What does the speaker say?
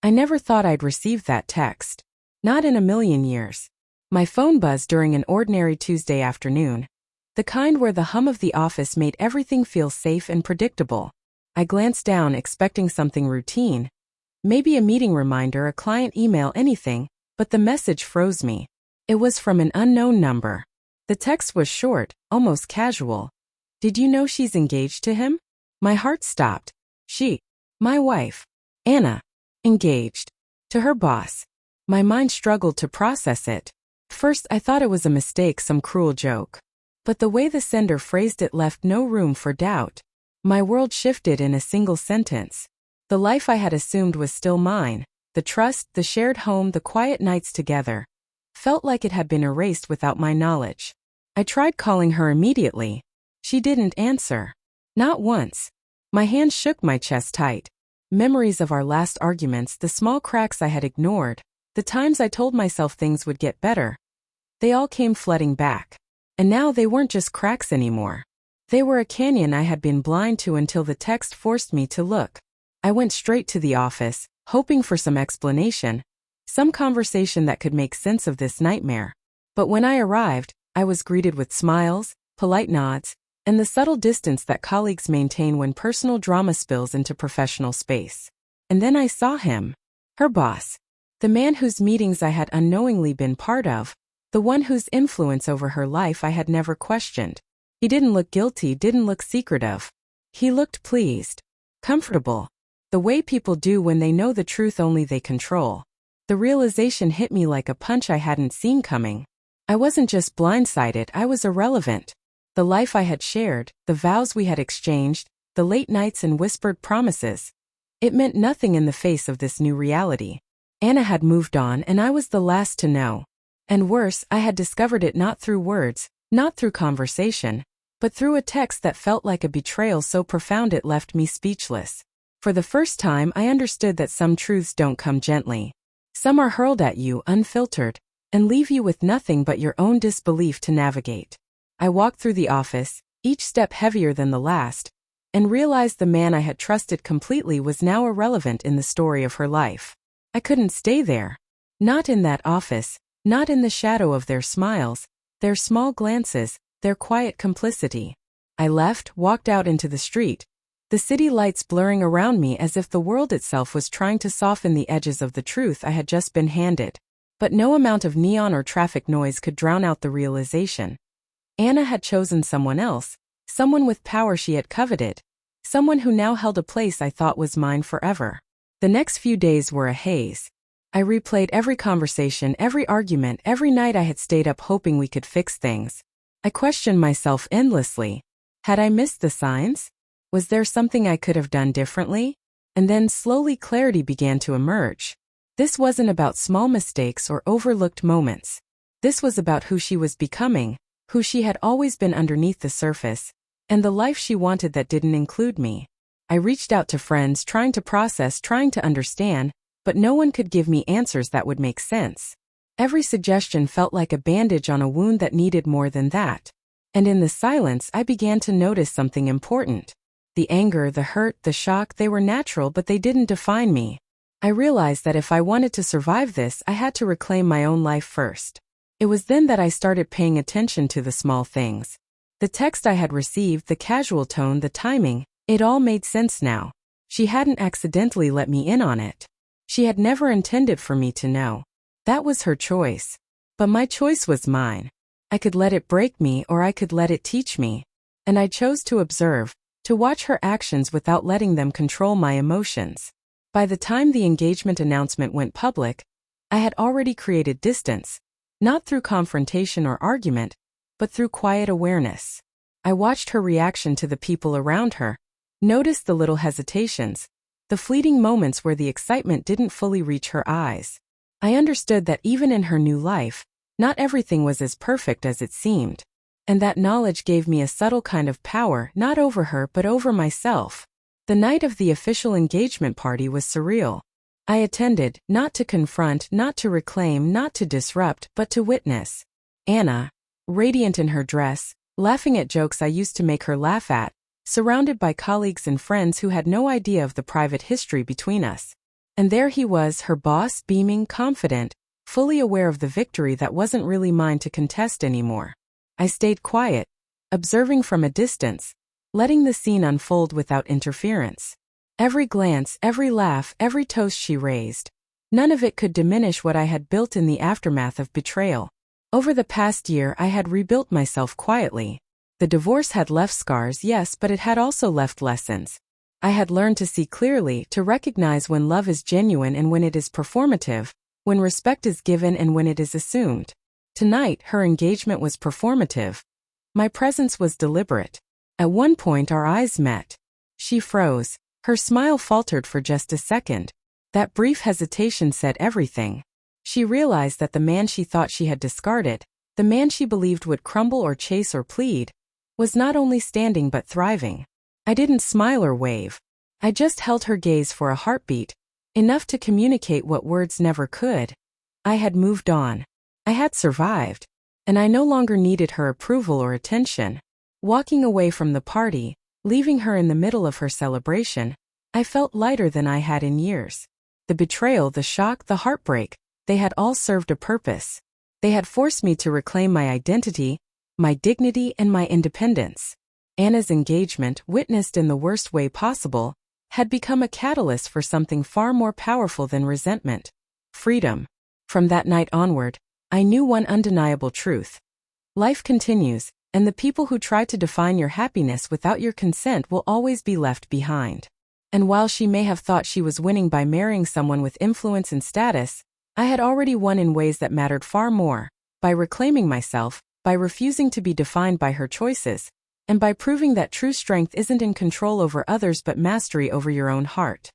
I never thought I'd receive that text. Not in a million years. My phone buzzed during an ordinary Tuesday afternoon, the kind where the hum of the office made everything feel safe and predictable. I glanced down expecting something routine, maybe a meeting reminder, a client email, anything, but the message froze me. It was from an unknown number. The text was short, almost casual. Did you know she's engaged to him? My heart stopped. She, my wife, Anna, engaged to her boss. My mind struggled to process it. First, I thought it was a mistake, some cruel joke. But the way the sender phrased it left no room for doubt. My world shifted in a single sentence. The life I had assumed was still mine. The trust, the shared home, the quiet nights together, felt like it had been erased without my knowledge. I tried calling her immediately. She didn't answer. Not once. My hands shook, my chest tight. Memories of our last arguments, the small cracks I had ignored, the times I told myself things would get better. They all came flooding back. And now they weren't just cracks anymore. They were a canyon I had been blind to until the text forced me to look. I went straight to the office, hoping for some explanation, some conversation that could make sense of this nightmare. But when I arrived, I was greeted with smiles, polite nods, and the subtle distance that colleagues maintain when personal drama spills into professional space. And then I saw him. Her boss. The man whose meetings I had unknowingly been part of, the one whose influence over her life I had never questioned. He didn't look guilty, didn't look secretive. He looked pleased, comfortable, the way people do when they know the truth only they control. The realization hit me like a punch I hadn't seen coming. I wasn't just blindsided, I was irrelevant. The life I had shared, the vows we had exchanged, the late nights and whispered promises. It meant nothing in the face of this new reality. Anna had moved on and I was the last to know. And worse, I had discovered it not through words, not through conversation, but through a text that felt like a betrayal so profound it left me speechless. For the first time, I understood that some truths don't come gently. Some are hurled at you unfiltered, and leave you with nothing but your own disbelief to navigate. I walked through the office, each step heavier than the last, and realized the man I had trusted completely was now irrelevant in the story of her life. I couldn't stay there. Not in that office, not in the shadow of their smiles, their small glances, their quiet complicity. I left, walked out into the street, the city lights blurring around me as if the world itself was trying to soften the edges of the truth I had just been handed. But no amount of neon or traffic noise could drown out the realization. Anna had chosen someone else, someone with power she had coveted, someone who now held a place I thought was mine forever. The next few days were a haze. I replayed every conversation, every argument, every night I had stayed up hoping we could fix things. I questioned myself endlessly. Had I missed the signs? Was there something I could have done differently? And then slowly clarity began to emerge. This wasn't about small mistakes or overlooked moments. This was about who she was becoming, who she had always been underneath the surface, and the life she wanted that didn't include me. I reached out to friends, trying to process, trying to understand, but no one could give me answers that would make sense. Every suggestion felt like a bandage on a wound that needed more than that. And in the silence, I began to notice something important. The anger, the hurt, the shock, they were natural, but they didn't define me. I realized that if I wanted to survive this, I had to reclaim my own life first. It was then that I started paying attention to the small things. The text I had received, the casual tone, the timing, it all made sense now. She hadn't accidentally let me in on it. She had never intended for me to know. That was her choice. But my choice was mine. I could let it break me or I could let it teach me. And I chose to observe, to watch her actions without letting them control my emotions. By the time the engagement announcement went public, I had already created distance, not through confrontation or argument, but through quiet awareness. I watched her reaction to the people around her, noticed the little hesitations, the fleeting moments where the excitement didn't fully reach her eyes. I understood that even in her new life, not everything was as perfect as it seemed. And that knowledge gave me a subtle kind of power, not over her but over myself. The night of the official engagement party was surreal. I attended, not to confront, not to reclaim, not to disrupt, but to witness. Anna, radiant in her dress, laughing at jokes I used to make her laugh at, surrounded by colleagues and friends who had no idea of the private history between us. And there he was, her boss, beaming, confident, fully aware of the victory that wasn't really mine to contest anymore. I stayed quiet, observing from a distance, letting the scene unfold without interference. Every glance, every laugh, every toast she raised, none of it could diminish what I had built in the aftermath of betrayal. Over the past year, I had rebuilt myself quietly. The divorce had left scars, yes, but it had also left lessons. I had learned to see clearly, to recognize when love is genuine and when it is performative, when respect is given and when it is assumed. Tonight, her engagement was performative. My presence was deliberate. At one point, our eyes met. She froze. Her smile faltered for just a second. That brief hesitation said everything. She realized that the man she thought she had discarded, the man she believed would crumble or chase or plead, was not only standing but thriving. I didn't smile or wave. I just held her gaze for a heartbeat, enough to communicate what words never could. I had moved on. I had survived. And I no longer needed her approval or attention. Walking away from the party, leaving her in the middle of her celebration, I felt lighter than I had in years. The betrayal, the shock, the heartbreak, they had all served a purpose. They had forced me to reclaim my identity, my dignity, and my independence. Anna's engagement, witnessed in the worst way possible, had become a catalyst for something far more powerful than resentment: freedom. From that night onward, I knew one undeniable truth. Life continues, and the people who try to define your happiness without your consent will always be left behind. And while she may have thought she was winning by marrying someone with influence and status, I had already won in ways that mattered far more: by reclaiming myself, by refusing to be defined by her choices, and by proving that true strength isn't in control over others but mastery over your own heart.